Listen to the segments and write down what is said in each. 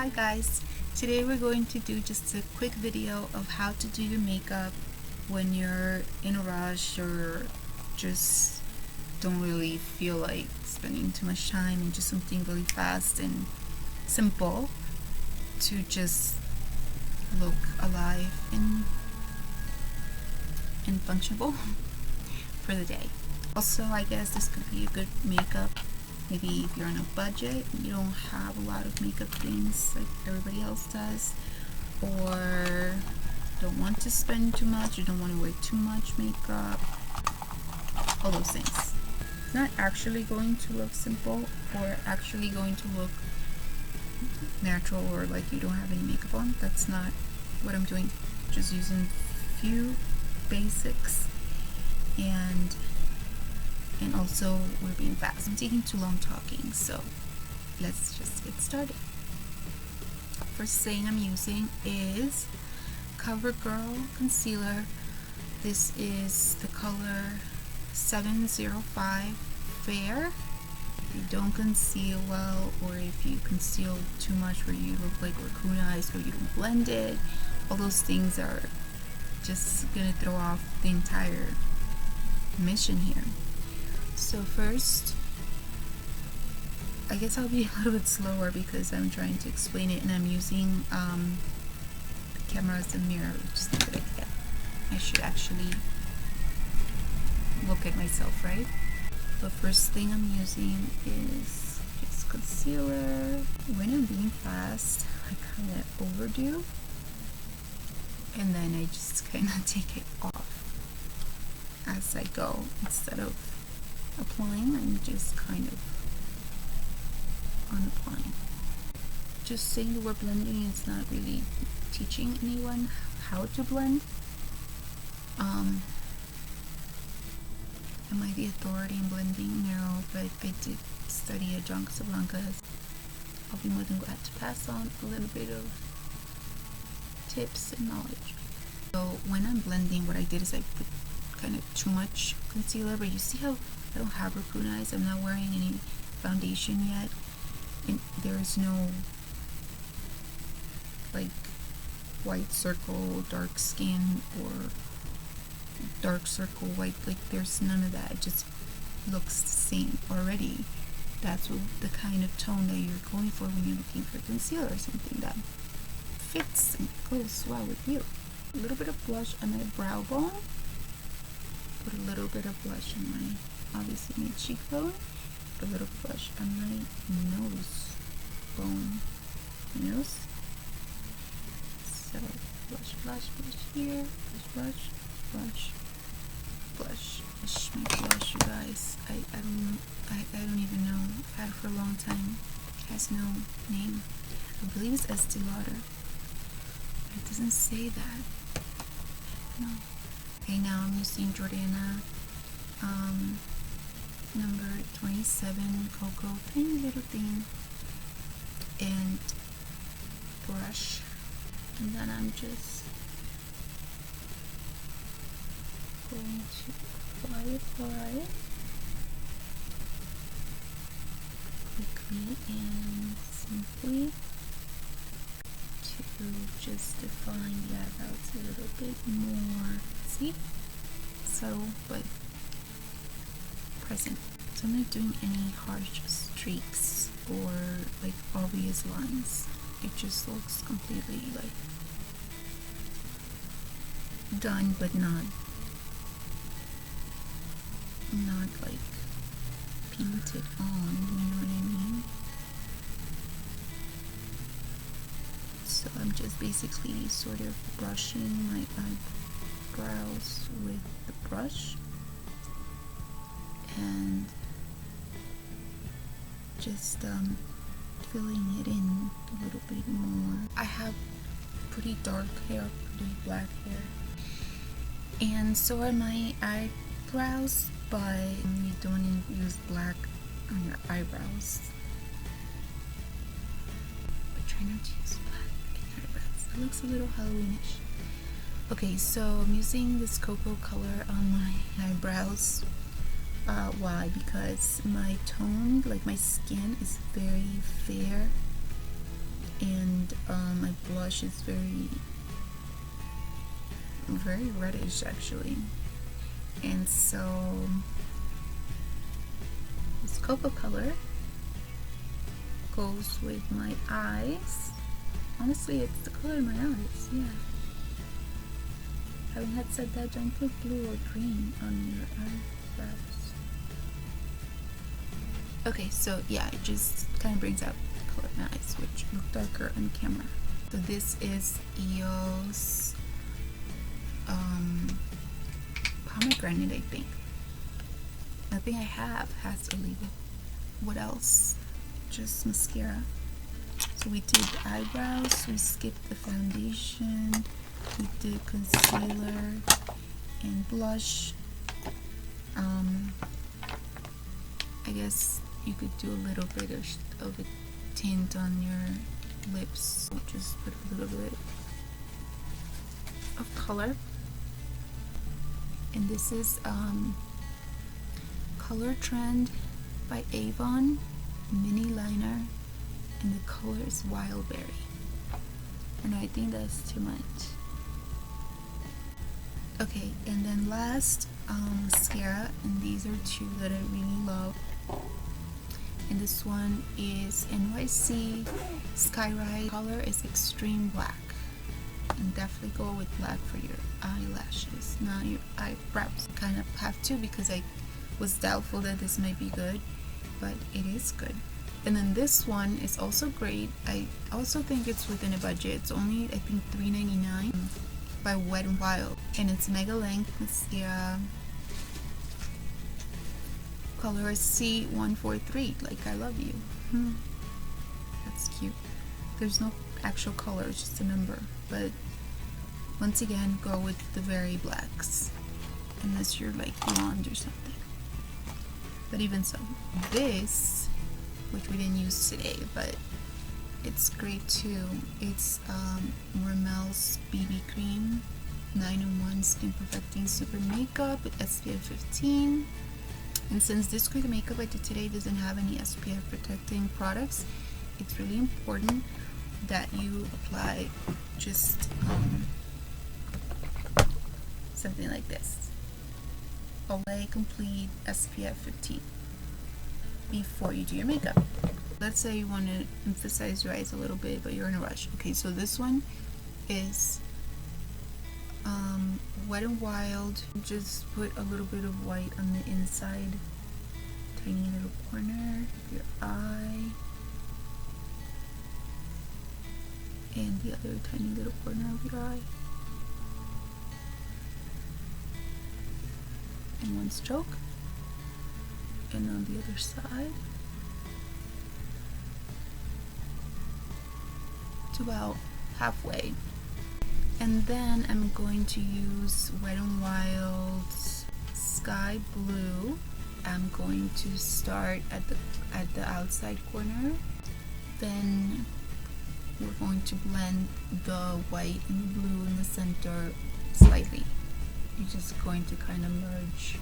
Hi guys, today we're going to do just a quick video of how to do your makeup when you're in a rush or just don't really feel like spending too much time, and just something really fast and simple to just look alive and functional for the day. Also, I guess this could be a good makeup maybe if you're on a budget, you don't have a lot of makeup things like everybody else does, or don't want to spend too much, you don't want to wear too much makeup, all those things. It's not actually going to look simple or actually going to look natural or like you don't have any makeup on. That's not what I'm doing. Just using few basics, and also we're being fast. I'm taking too long talking, so let's just get started. First thing I'm using is CoverGirl concealer. This is the color 705 Fair. If you don't conceal well, or if you conceal too much where you look like raccoon eyes, or you don't blend it, all those things are just gonna throw off the entire mission here. So first, I guess I'll be a little bit slower because I'm trying to explain it and I'm using the camera as a mirror, which is not a good idea. I should actually look at myself, right? The first thing I'm using is just concealer. When I'm being fast, I kind of overdo, and then I just kind of take it off as I go. Instead of applying, I'm just kind of unapplying. Just saying the word blending is not really teaching anyone how to blend. Am I the authority in blending? No, but I did study at John Casablanca's. I'll be more than glad to pass on a little bit of tips and knowledge. So when I'm blending, what I did is I put kind of too much concealer, but you see how I don't have raccoon eyes. I'm not wearing any foundation yet, and there's no like white circle, dark skin, or dark circle, white, like there's none of that. It just looks the same already. That's what the kind of tone that you're going for when you're looking for concealer, something that fits and goes well with you. A little bit of blush on my brow bone, put a little bit of blush on my, obviously, my cheekbone, a little blush on my nose bone, nose. So blush, blush, blush here, blush, blush, blush, blush. My blush, you guys, I don't even know. I've had it for a long time. It has no name. I believe it's Estee Lauder, but it doesn't say that. No. Okay, now I'm using Jordana number 27 Cocoa, tiny little thing, and brush, and then I'm just going to apply it quickly and simply to just define the eyebrows a little bit more. See? Subtle but present. So I'm not doing any harsh streaks or like obvious lines. It just looks completely like done, but not like painted on, you know what I mean? So I'm just basically sort of brushing my eyebrows with the brush and just filling it in a little bit more. I have pretty dark hair, pretty black hair, and so are my eyebrows, but you don't use black on your eyebrows. But try not to use black in your eyebrows. It looks a little Halloweenish. Okay, so I'm using this cocoa color on my eyebrows. Why? Because my tone, like my skin, is very fair and my blush is very reddish actually, and so this cocoa color goes with my eyes. Honestly, it's the color of my eyes, yeah. Having had said that, don't put blue or green on your eyebrows. Okay, so yeah, it just kind of brings out the color of my eyes, which look darker on camera. So this is EOS pomegranate, I think. Nothing I have has Oliva. What else? Just mascara. So we did the eyebrows, we skipped the foundation, we did concealer and blush. I guess you could do a little bit of a tint on your lips. Just put a little bit of color. And this is Color Trend by Avon mini liner, and the color is Wild Berry. And I think that's too much. Okay, and then last mascara, and these are two that I really love. And this one is NYC Skyride. Color is Extreme Black, and definitely go with black for your eyelashes. Now your eyebrows kind of have to, because I was doubtful that this might be good, but it is good. And then this one is also great. I also think it's within a budget. It's only, I think, $3.99 by Wet n Wild, and it's mega length mascara. Color is C143, like I love you. That's cute. There's no actual color, it's just a number. But once again, go with the very blacks, unless you're like blonde or something. But even so, this, which we didn't use today, but it's great too. It's Rimel's BB Cream 9-in-1 Skin Perfecting Super Makeup with SPF 15. And since this quick makeup I did today doesn't have any SPF protecting products, it's really important that you apply just something like this. Olay Complete SPF 15 before you do your makeup. Let's say you want to emphasize your eyes a little bit, but you're in a rush. Okay, so this one is Wet n Wild. Just put a little bit of white on the inside, tiny little corner of your eye, and the other tiny little corner of your eye, and one stroke, and on the other side to about halfway. And then I'm going to use Wet n Wild's Sky Blue. I'm going to start at the outside corner. Then we're going to blend the white and the blue in the center slightly. You're just going to kind of merge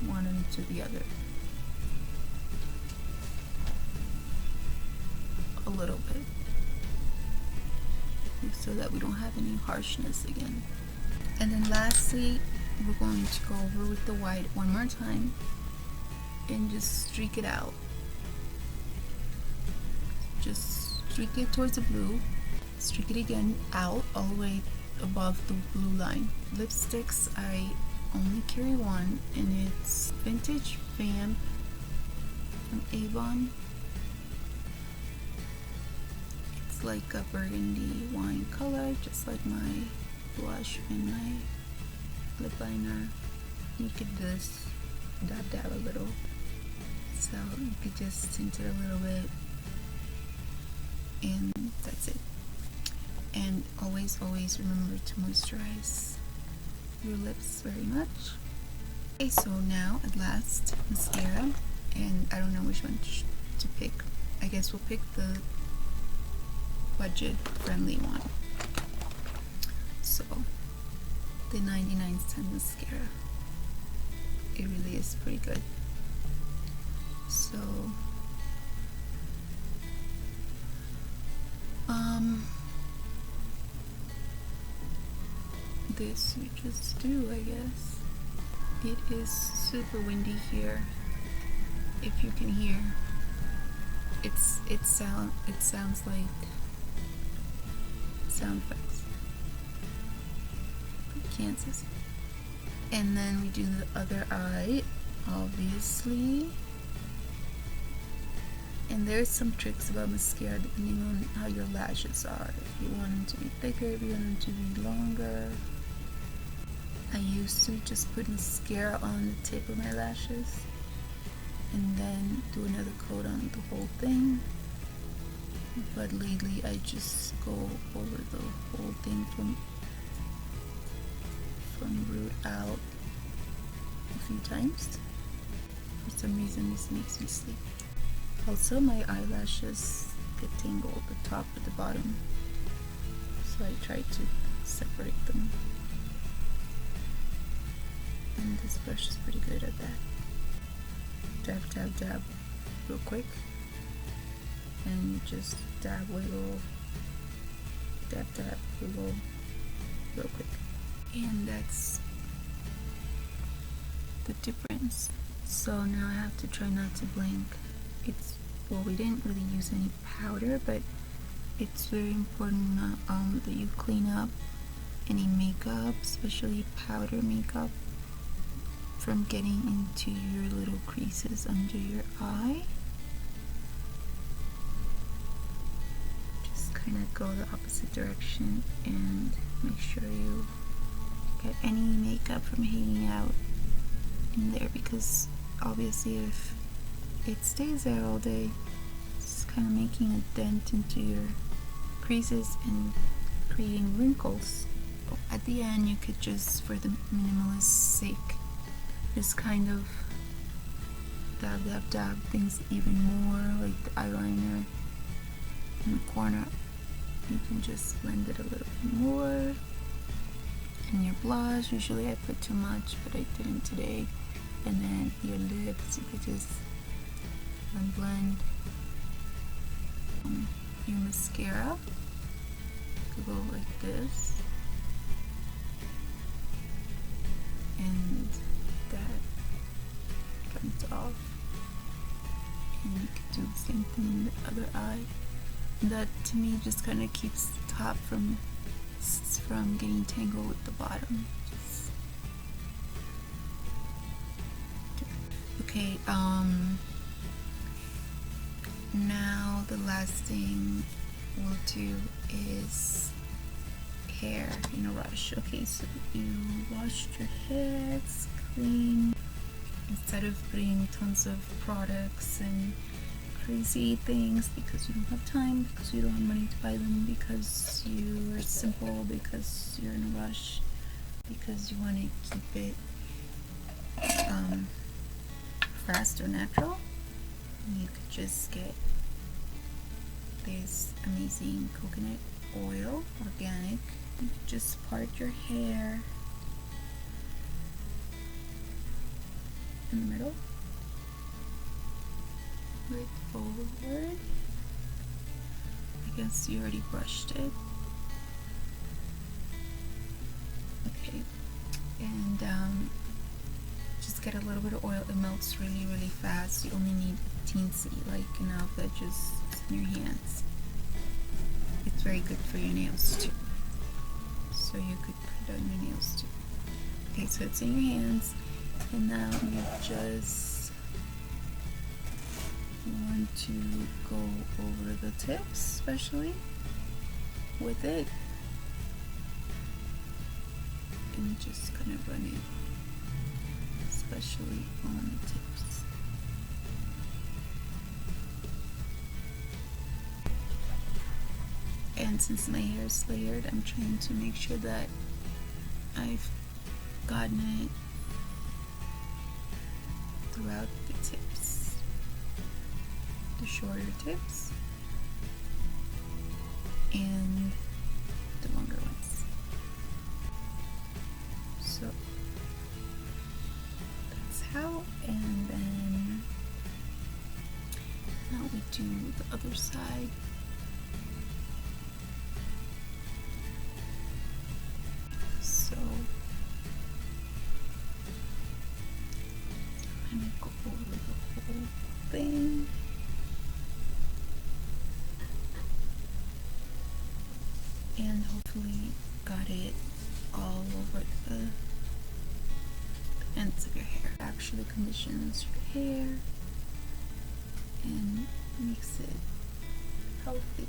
one into the other a little bit, so that we don't have any harshness again. And then lastly, we're going to go over with the white one more time and just streak it out. Just streak it towards the blue, streak it again out all the way above the blue line. Lipsticks, I only carry one, and it's Vintage Vamp from Avon. It's like a burgundy wine color, just like my blush and my lip liner. You could just dab a little, so you could just tint it a little bit, and that's it. And always remember to moisturize your lips very much. Okay, so now at last, mascara, and I don't know which one to pick. I guess we'll pick the budget friendly one. So the 99-cent mascara, it really is pretty good. So This you just do, I guess. It is super windy here. If you can hear, it sounds like sound effects. Kansas. And then we do the other eye, obviously. And there's some tricks about mascara depending on how your lashes are. If you want them to be thicker, if you want them to be longer. I used to just put mascara on the tip of my lashes and then do another coat on the whole thing. But lately I just go over the whole thing from root out a few times. For some reason this makes me sleep. Also, my eyelashes get tangled, the top and the bottom, so I try to separate them. And this brush is pretty good at that. Dab, dab, dab, real quick, and you just dab, wiggle, dab, dab, wiggle, real quick. And that's the difference. So now I have to try not to blink. Well, we didn't really use any powder, but it's very important that you clean up any makeup, especially powder makeup, from getting into your little creases under your eye. Just kind of go the opposite direction and make sure you get any makeup from hanging out in there, because obviously if it stays there all day, it's kind of making a dent into your creases and creating wrinkles. At the end, you could just, for the minimalist sake, just kind of dab, dab, dab things even more, like the eyeliner in the corner. You can just blend it a little bit more. And your blush, usually I put too much, but I didn't today. And then your lips, you could just blend. Your mascara could go like this, and that comes off, and you could do the same thing in the other eye. That to me just kind of keeps the top from getting tangled with the bottom. Okay, now the last thing we'll do is hair in a rush. Okay, so you washed your hair, it's clean. Instead of putting tons of products and crazy things because you don't have time, because you don't have money to buy them, because you are simple, because you're in a rush, because you want to keep it fast or natural, you could just get this amazing coconut oil, organic. You could just part your hair in the middle, right forward. I guess you already brushed it. Okay, and just get a little bit of oil. It melts really, really fast. You only need teensy, like enough that just in your hands. It's very good for your nails too, so you could put it on your nails too. Okay, so it's in your hands, and now you just want to go over the tips, especially with it, and just kind of run it, especially on the tips. And since my hair is layered, I'm trying to make sure that I've gotten it throughout the tips, the shorter tips and the longer ones. So that's how. And then now we do the other side. kind of go over the whole thing. And hopefully got it all over the ends of your hair. Actually conditions your hair and makes it healthy.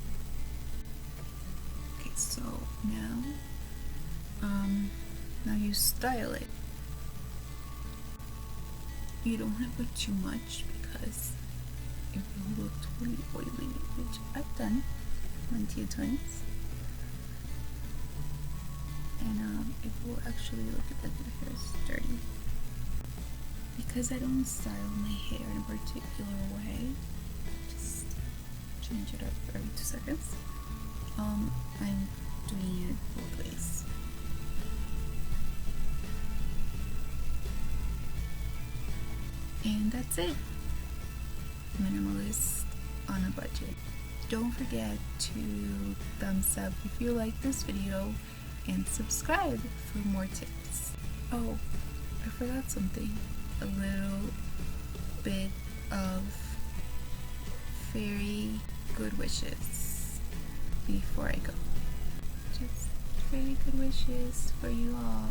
Okay, so now you style it. You don't want to put too much because it will look totally oily, which I've done plenty of times. And it will actually look like your hair is dirty. Because I don't style my hair in a particular way, just change it up every 2 seconds. I'm doing it both ways. And that's it. Minimalist on a budget. Don't forget to thumbs up if you like this video and subscribe for more tips. Oh, I forgot something. A little bit of very good wishes before I go. Just very good wishes for you all.